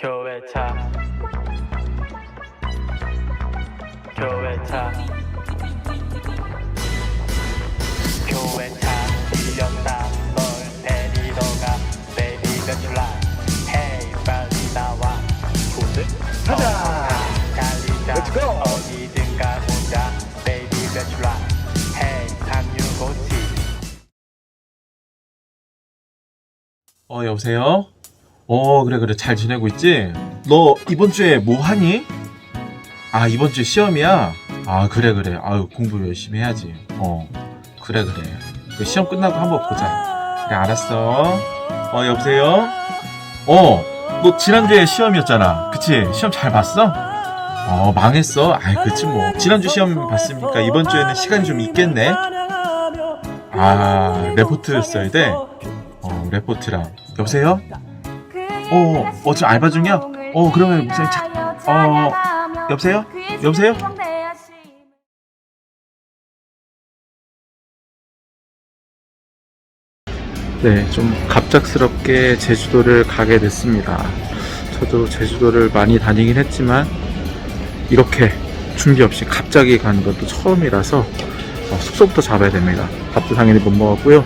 교회차 교회차 교회차 들렸다 널 데리러 가 베이비 배출라 헤이 빨리 나와 보드 가자. 달리자 Let's go. 어디든 가보자 베이비 배출라 헤이 365티 여보세요? 그래 잘 지내고 있지? 너 이번 주에 뭐 하니? 아, 이번 주에 시험이야? 아, 그래 아유, 공부 열심히 해야지. 그래 그 시험 끝나고 한번 보자. 그래, 알았어. 여보세요? 너 지난주에 시험이었잖아, 그치? 시험 잘 봤어? 망했어? 아이, 그치 뭐. 지난주 시험 봤으니까 이번 주에는 시간이 좀 있겠네? 아, 레포트 써야 돼? 레포트랑. 여보세요? 지금 알바 중이야? 그러면 무슨 여보세요? 여보세요? 네, 좀 갑작스럽게 제주도를 가게 됐습니다. 저도 제주도를 많이 다니긴 했지만 이렇게 준비 없이 갑자기 가는 것도 처음이라서 숙소부터 잡아야 됩니다. 밥도 당연히 못 먹었고요.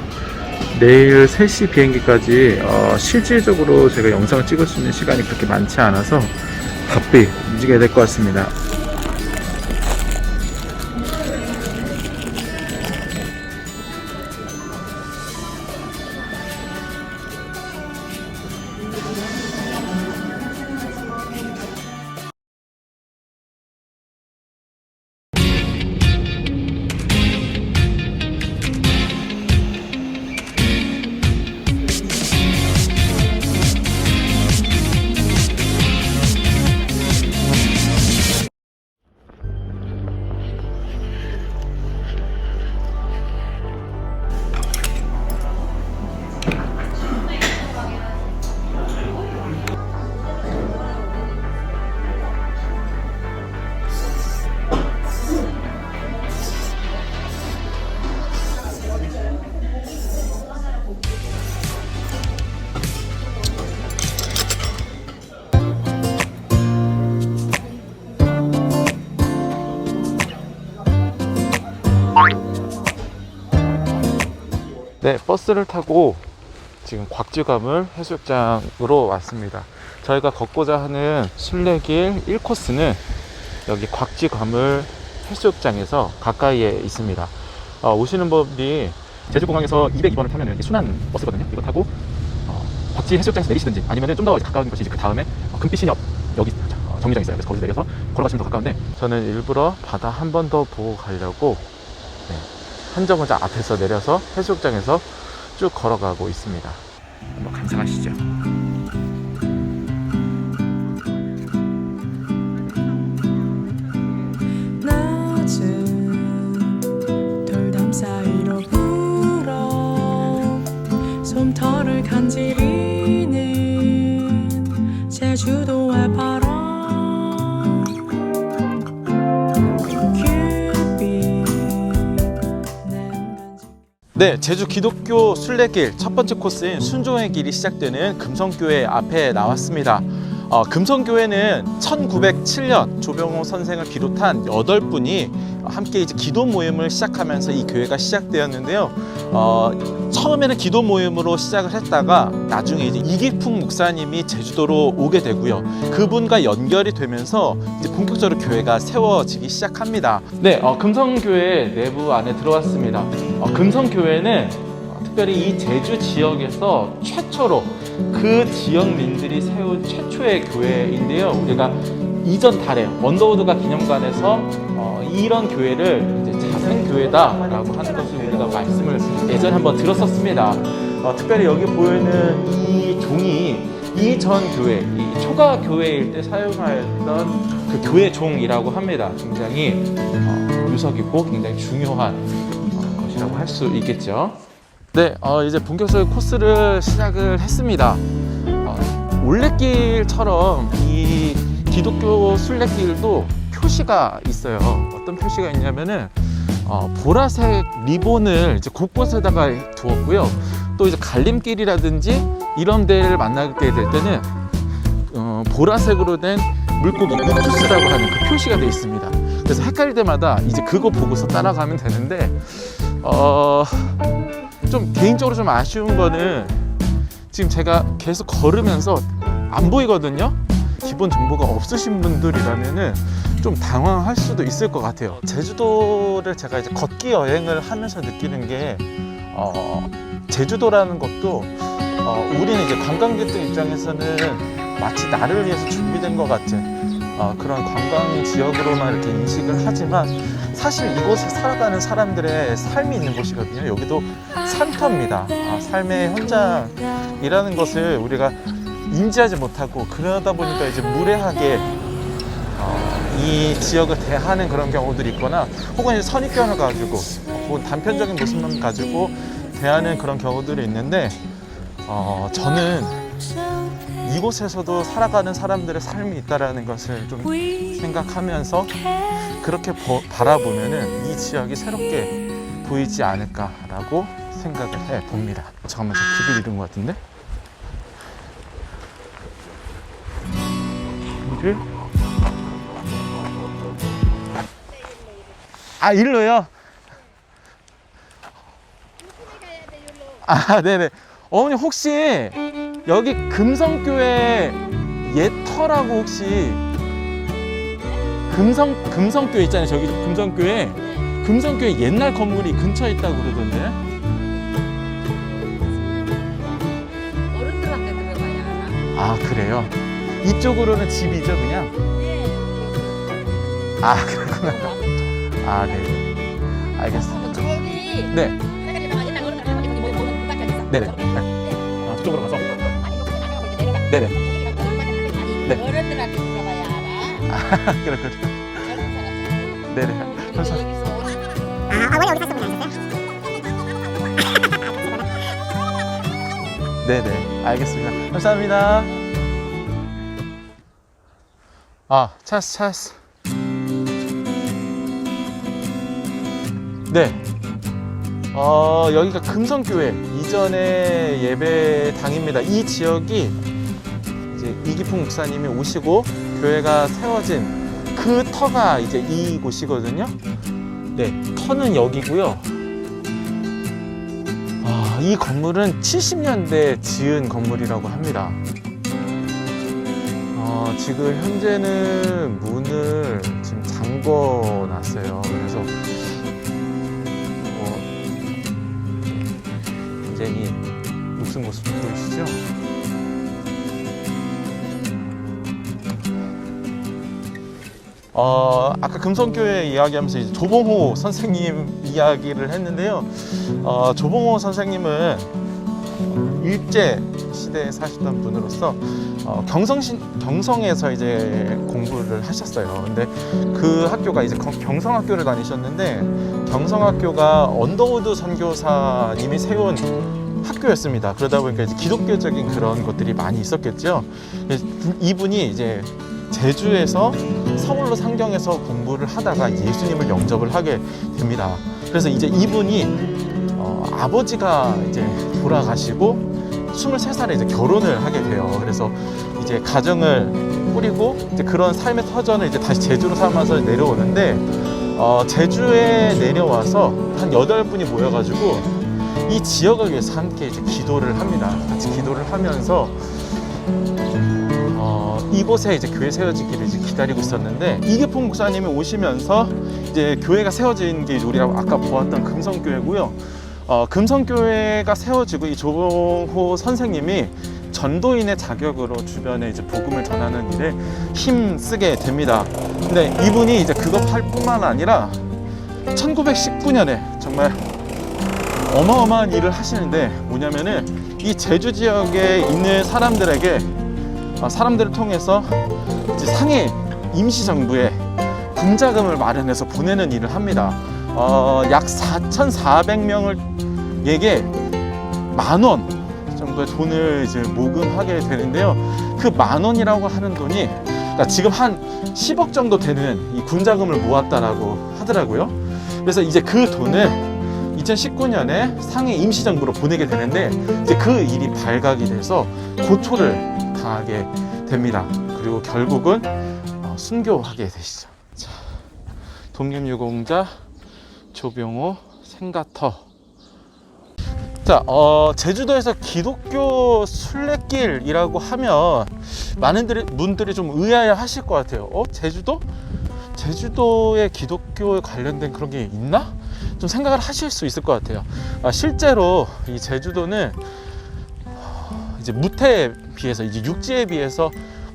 내일 3시 비행기까지 실질적으로 제가 영상을 찍을 수 있는 시간이 그렇게 많지 않아서 바삐 움직여야 될 것 같습니다. 네, 버스를 타고 지금 곽지감을 해수욕장으로 왔습니다. 저희가 걷고자 하는 순례길 1코스는 여기 곽지감을 해수욕장에서 가까이에 있습니다. 오시는 분들이 제주공항에서 202번을 타면 순환 버스거든요. 이거 타고 곽지 해수욕장에서 내리시든지 아니면 좀 더 가까운 곳이 그 다음에 금빛신협 여기 정류장 있어요. 그래서 거기서 내려서 걸어가시면 더 가까운데, 저는 일부러 바다 한 번 더 보고 가려고 한정거장 앞에서 내려서 해수욕장에서 쭉 걸어가고 있습니다. 한번 감상하시죠. 낮은 돌담 사이로 불어 솜털을 간지리는 제주도의 바람. 네, 제주 기독교 순례길 첫 번째 코스인 순종의 길이 시작되는 금성교회 앞에 나왔습니다. 금성교회는 1907년 조병호 선생을 비롯한 8분이 함께 이제 기도 모임을 시작하면서 이 교회가 시작되었는데요. 처음에는 기도 모임으로 시작을 했다가 나중에 이제 이기풍 목사님이 제주도로 오게 되고요. 그분과 연결이 되면서 이제 본격적으로 교회가 세워지기 시작합니다. 네, 금성교회 내부 안에 들어왔습니다. 금성교회는 특별히 이 제주 지역에서 최초로 그 지역민들이 세운 최초의 교회인데요. 우리가 이전 달에 언더우드가 기념관에서 이런 교회를 이제 자생교회다라고 하는 것을 우리가 말씀을 예전에 한번 들었었습니다. 특별히 여기 보이는 이 종이 이전 교회, 이 초가 교회일 때 사용하였던 그 교회 종이라고 합니다. 굉장히 유석이고 굉장히 중요한 것이라고 할 수 있겠죠. 네, 이제 본격적인 코스를 시작을 했습니다. 올레길처럼 이 기독교 순례길도 표시가 있어요. 어떤 표시가 있냐면은 보라색 리본을 이제 곳곳에다가 두었고요. 또 이제 갈림길이라든지 이런 데를 만나게 될 때는 보라색으로 된 물고기 우투스라고 하는 그 표시가 되어 있습니다. 그래서 헷갈릴 때마다 이제 그거 보고서 따라가면 되는데 좀 개인적으로 좀 아쉬운 거는 지금 제가 계속 걸으면서 안 보이거든요. 기본 정보가 없으신 분들이라면은 좀 당황할 수도 있을 것 같아요. 제주도를 제가 이제 걷기 여행을 하면서 느끼는 게 제주도라는 것도 우리는 이제 관광객들 입장에서는 마치 나를 위해서 준비된 것 같은 그런 관광 지역으로만 이렇게 인식을 하지만 사실 이곳에 살아가는 사람들의 삶이 있는 곳이거든요. 여기도 산터입니다. 삶의 현장이라는 것을 우리가 인지하지 못하고 그러다 보니까 이제 무례하게 이 지역을 대하는 그런 경우들이 있거나 혹은 이제 선입견을 가지고 혹은 단편적인 모습만 가지고 대하는 그런 경우들이 있는데 저는 이곳에서도 살아가는 사람들의 삶이 있다는 것을 좀 생각하면서 그렇게 바라보면은 이 지역이 새롭게 보이지 않을까라고 생각을 해 봅니다. 잠깐만, 저 길을 잃은 것 같은데? 길을? 일로요? 네네. 어머니 혹시 여기 금성교회 예터라고 혹시 금성교회 있잖아요. 저기 금성교회 옛날 건물이 근처에 있다고 그러던데. 어른들한테 들어가야 하나? 그래요? 이쪽으로는 집이죠 그냥? 그렇구나. 네. 알겠습니다. 저기 네. 해가지고 나가 옛날 어른들 할머니 거기 문 닫혀 있어. 네네. 그쪽으로 가서. 아니 여기 나가고 이제 내려가. 네네. 아니 네. 어른들한테 들어가야 알아. 그래. 젊은 사람. 네네. 여기서 오지. 어머니 여기 사셨구나 하셨어요? 네네. 알겠습니다. 감사합니다. 찾았어. 네. 여기가 금성교회 이전의 예배당입니다. 이 지역이 이제 이기풍 목사님이 오시고 교회가 세워진 그 터가 이제 이곳이거든요. 네, 터는 여기고요. 이 건물은 70년대 지은 건물이라고 합니다. 지금 현재는 문을 지금 잠궈 놨어요. 그래서 굉장히 녹슨 모습 보이시죠? 아까 금성교회 이야기하면서 이제 조봉호 선생님 이야기를 했는데요. 조봉호 선생님은 일제 시대에 사시던 분으로서 경성에서 이제 공부를 하셨어요. 근데 그 학교가 이제 경성학교를 다니셨는데 경성학교가 언더우드 선교사님이 세운 학교였습니다. 그러다 보니까 이제 기독교적인 그런 것들이 많이 있었겠죠. 이분이 이제 제주에서 서울로 상경해서 공부를 하다가 예수님을 영접을 하게 됩니다. 그래서 이제 이분이 아버지가 이제 돌아가시고 23살에 이제 결혼을 하게 돼요. 그래서 이제 가정을 꾸리고 이제 그런 삶의 터전을 이제 다시 제주로 삼아서 내려오는데 제주에 내려와서 한 8분이 모여가지고 이 지역을 위해서 함께 이제 기도를 합니다. 같이 기도를 하면서 이곳에 이제 교회 세워지기를 이제 기다리고 있었는데 이기풍 목사님이 오시면서 이제 교회가 세워진 게 우리가 아까 보았던 금성교회고요. 금성교회가 세워지고 이 조봉호 선생님이 전도인의 자격으로 주변에 이제 복음을 전하는 일에 힘쓰게 됩니다. 근데 이분이 이제 그거 할 뿐만 아니라 1919년에 정말 어마어마한 일을 하시는데 뭐냐면은 이 제주 지역에 있는 사람들을 통해서 이제 상해 임시정부에 군자금을 마련해서 보내는 일을 합니다. 약 4,400명에게 10,000원 정도의 돈을 이제 모금하게 되는데요. 그 10,000원이라고 하는 돈이 그러니까 지금 한 10억 정도 되는 이 군자금을 모았다라고 하더라고요. 그래서 이제 그 돈을 2019년에 상해 임시정부로 보내게 되는데 이제 그 일이 발각이 돼서 고초를 당하게 됩니다. 그리고 결국은 순교하게 되시죠. 자, 독립유공자 조병호 생가터. 자, 제주도에서 기독교 순례길이라고 하면 많은 분들이 좀 의아해 하실 것 같아요. 제주도? 제주도에 기독교에 관련된 그런 게 있나? 좀 생각을 하실 수 있을 것 같아요. 실제로 이 제주도는 이제 무태에 비해서, 이제 육지에 비해서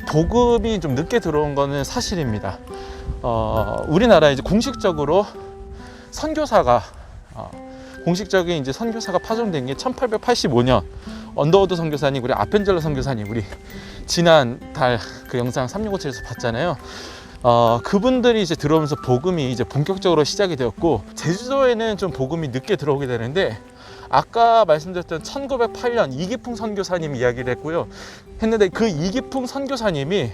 복음이 좀 늦게 들어온 거는 사실입니다. 우리나라 이제 공식적으로 선교사가 공식적인 이제 선교사가 파송된 게 1885년 언더우드 선교사님, 우리 아펜젤러 선교사님, 우리 지난 달 그 영상 3657에서 봤잖아요. 그분들이 이제 들어오면서 복음이 이제 본격적으로 시작이 되었고, 제주도에는 좀 복음이 늦게 들어오게 되는데, 아까 말씀드렸던 1908년 이기풍 선교사님 이야기를 했는데 그 이기풍 선교사님이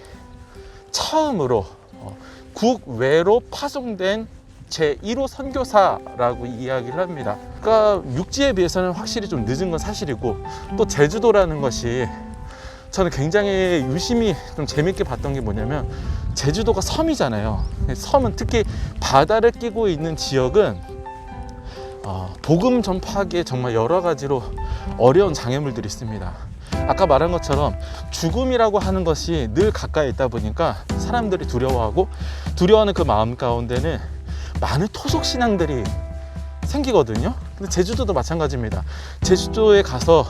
처음으로 국외로 파송된 제1호 선교사라고 이야기를 합니다. 그러니까 육지에 비해서는 확실히 좀 늦은 건 사실이고, 또 제주도라는 것이 저는 굉장히 유심히 좀 재밌게 봤던 게 뭐냐면, 제주도가 섬이잖아요. 섬은 특히 바다를 끼고 있는 지역은 복음 전파하기에 정말 여러 가지로 어려운 장애물들이 있습니다. 아까 말한 것처럼 죽음이라고 하는 것이 늘 가까이 있다 보니까 사람들이 두려워하는 그 마음 가운데는 많은 토속 신앙들이 생기거든요. 근데 제주도도 마찬가지입니다. 제주도에 가서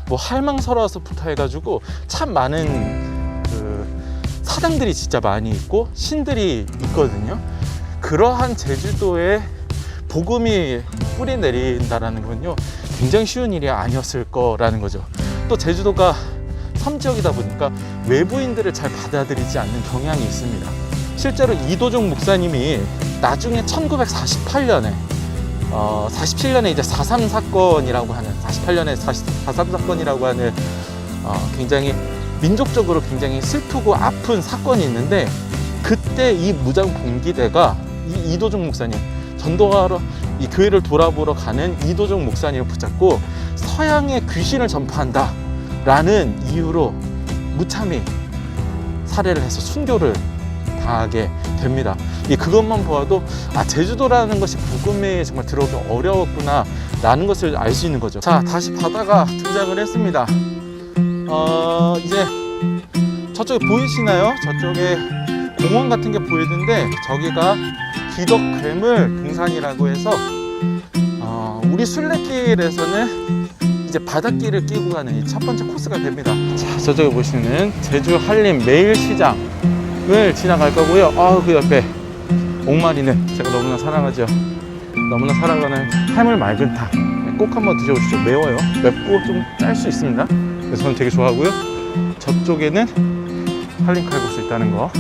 뭐 할망설화서부터 해가지고 참 많은 사당들이 진짜 많이 있고 신들이 있거든요. 그러한 제주도에 복음이 뿌리 내린다라는 건요, 굉장히 쉬운 일이 아니었을 거라는 거죠. 또 제주도가 섬지역이다 보니까 외부인들을 잘 받아들이지 않는 경향이 있습니다. 실제로 이도종 목사님이 나중에 1948년에 47년에 이제 4.3 사건이라고 하는, 48년에 4.3 사건이라고 하는 굉장히 민족적으로 굉장히 슬프고 아픈 사건이 있는데, 그때 이 무장 봉기대가 이 이도종 목사님, 전도하러 이 교회를 돌아보러 가는 이도종 목사님을 붙잡고 서양의 귀신을 전파한다 라는 이유로 무참히 살해를 해서 순교를 당하게 됩니다. 그것만 보아도 제주도라는 것이 복음에 정말 들어오기 어려웠구나 라는 것을 알 수 있는 거죠. 자, 다시 바다가 등장을 했습니다. 이제 저쪽에 보이시나요? 저쪽에 공원 같은 게 보이는데, 저기가 기덕괴물 등산이라고 해서 우리 순례길에서는 이제 바닷길을 끼고 가는 이 첫 번째 코스가 됩니다. 자, 저쪽에 보시는 제주 한림 매일시장을 지나갈 거고요. 그 옆에 옥마리는 제가 너무나 사랑하죠. 너무나 사랑하는 해물 맑은탕, 꼭 한번 드셔보시죠. 매워요. 맵고 좀 짤 수 있습니다. 그래서 저는 되게 좋아하고요. 저쪽에는 한림 칼국수 있다는 거.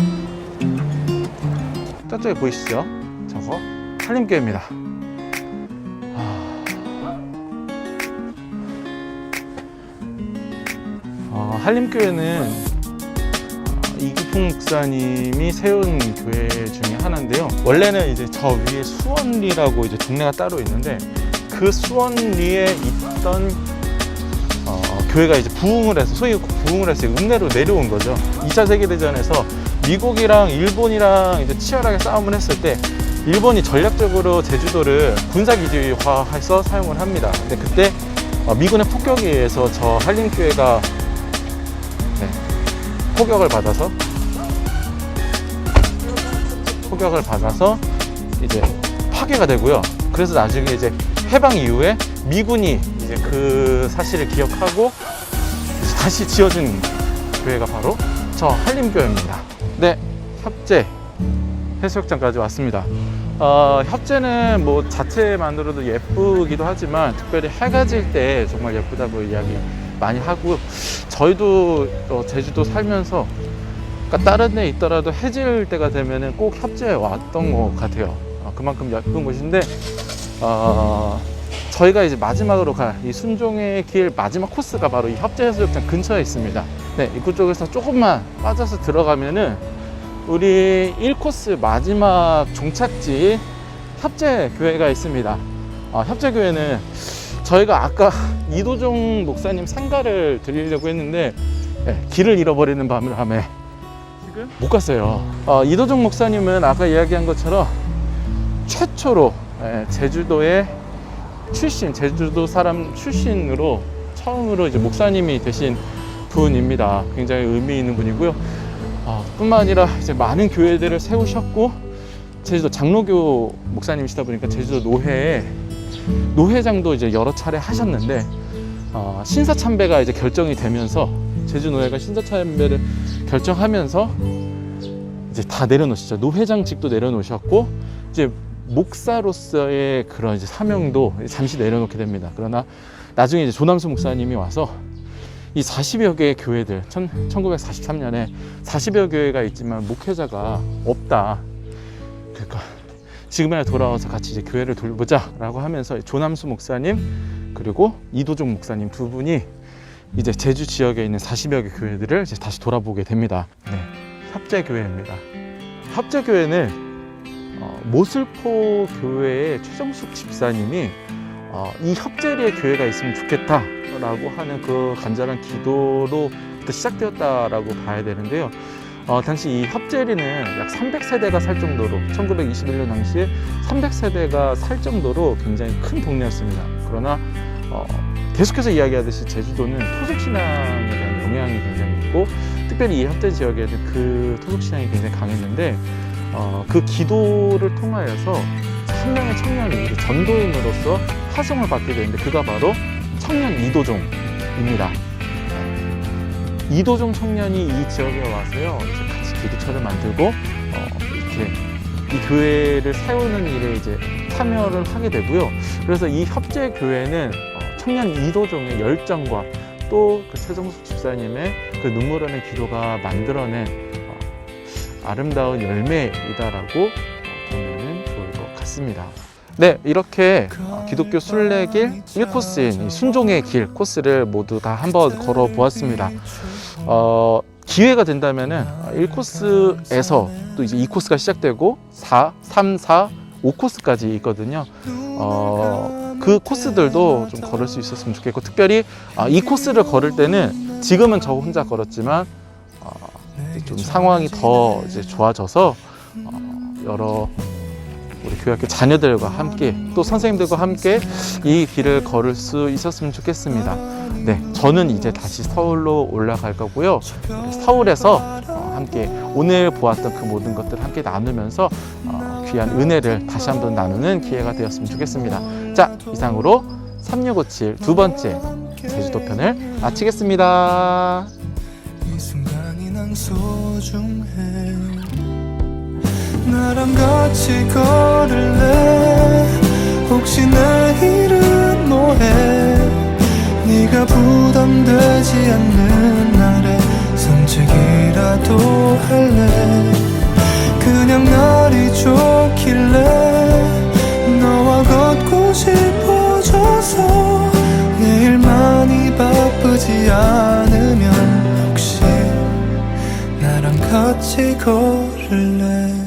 저쪽에 보이시죠? 저거 한림교회입니다. 한림교회는 이기풍 목사님이 세운 교회 중에 하나인데요. 원래는 이제 저 위에 수원리라고 이제 동네가 따로 있는데, 그 수원리에 있던 교회가 이제 부흥을 해서, 소위 부흥을 해서 읍내로 내려온 거죠. 2차 세계대전에서 미국이랑 일본이랑 이제 치열하게 싸움을 했을 때, 일본이 전략적으로 제주도를 군사기지화해서 사용을 합니다. 근데 그때 미군의 폭격에 의해서 저 한림교회가 포격을 받아서 이제 파괴가 되고요. 그래서 나중에 이제 해방 이후에 미군이 이제 그 사실을 기억하고 이제 다시 지어진 교회가 바로 저 한림교회입니다. 네, 협재 해수욕장까지 왔습니다. 협재는 뭐 자체만으로도 예쁘기도 하지만, 특별히 해가 질 때 정말 예쁘다고 이야기 많이 하고, 저희도 제주도 살면서, 그러니까 다른 데 있더라도 해질 때가 되면은 꼭 협재에 왔던 것 같아요. 그만큼 예쁜 곳인데, 저희가 이제 마지막으로 갈 이 순종의 길 마지막 코스가 바로 이 협재 해수욕장 근처에 있습니다. 네, 입구 쪽에서 조금만 빠져서 들어가면은 우리 1코스 마지막 종착지 협재교회가 있습니다. 협재교회는 저희가 아까 이도종 목사님 생가를 드리려고 했는데, 길을 잃어버리는 바람에 지금? 못 갔어요. 이도종 목사님은 아까 이야기한 것처럼 최초로 제주도의 출신, 제주도 사람 출신으로 처음으로 이제 목사님이 되신 분입니다. 굉장히 의미 있는 분이고요. 뿐만 아니라 이제 많은 교회들을 세우셨고, 제주도 장로교 목사님이시다 보니까 제주도 노회장도 이제 여러 차례 하셨는데, 신사참배가 이제 결정이 되면서, 제주노회가 신사참배를 결정하면서 이제 다 내려놓으시죠. 노회장직도 내려놓으셨고, 이제 목사로서의 그런 이제 사명도 잠시 내려놓게 됩니다. 그러나 나중에 이제 조남수 목사님이 와서 이 40여 개의 교회들, 1943년에 40여 교회가 있지만 목회자가 없다. 그러니까 지금이나 돌아와서 같이 이제 교회를 돌보자라고 하면서 조남수 목사님 그리고 이도종 목사님 두 분이 이제 제주 지역에 있는 40여 개 교회들을 이제 다시 돌아보게 됩니다. 네, 협재교회입니다. 협재교회는 모슬포 교회의 최정숙 집사님이 이 협재리에 교회가 있으면 좋겠다라고 하는 그 간절한 기도로부터 시작되었다라고 봐야 되는데요. 당시 이 협재리는 약 300세대가 살 정도로, 1921년 당시에 300세대가 살 정도로 굉장히 큰 동네였습니다. 그러나 계속해서 이야기하듯이 제주도는 토속신앙에 대한 영향이 굉장히 있고, 특별히 이 협재 지역에는 그 토속신앙이 굉장히 강했는데, 그 기도를 통하여서 한 명의 청년이 전도인으로서 파송을 받게 되는데, 그가 바로 청년 이도종입니다. 이도종 청년이 이 지역에 와서요, 이제 같이 기도처를 만들고 이렇게 이 교회를 세우는 일에 이제 참여를 하게 되고요. 그래서 이 협재 교회는 청년 이도종의 열정과 또 그 최정숙 집사님의 그 눈물 어린 기도가 만들어낸 아름다운 열매이다라고 보면 좋을 것 같습니다. 네, 이렇게 기독교 순례길 1코스인 순종의 길 코스를 모두 다 한번 걸어 보았습니다. 기회가 된다면은 1코스에서 또 이제 2코스가 시작되고 4, 3, 4, 5코스까지 있거든요. 그 코스들도 좀 걸을 수 있었으면 좋겠고, 특별히 이 코스를 걸을 때는 지금은 저 혼자 걸었지만 좀 상황이 더 이제 좋아져서 여러 우리 교회학교 자녀들과 함께 또 선생님들과 함께 이 길을 걸을 수 있었으면 좋겠습니다. 네, 저는 이제 다시 서울로 올라갈 거고요. 서울에서 함께 오늘 보았던 그 모든 것들을 함께 나누면서 귀한 은혜를 다시 한번 나누는 기회가 되었으면 좋겠습니다. 자, 이상으로 3657 두 번째 제주도 편을 마치겠습니다. 이 순간이 난 소중해. 나랑 같이 걸을래. 혹시 내일은 뭐해. 네가 부담되지 않는 날에 산책이라도 할래. 그냥 날이 좋길래 너와 걷고 싶어져서. 내일 많이 바쁘지 않으면 혹시 나랑 같이 걸을래.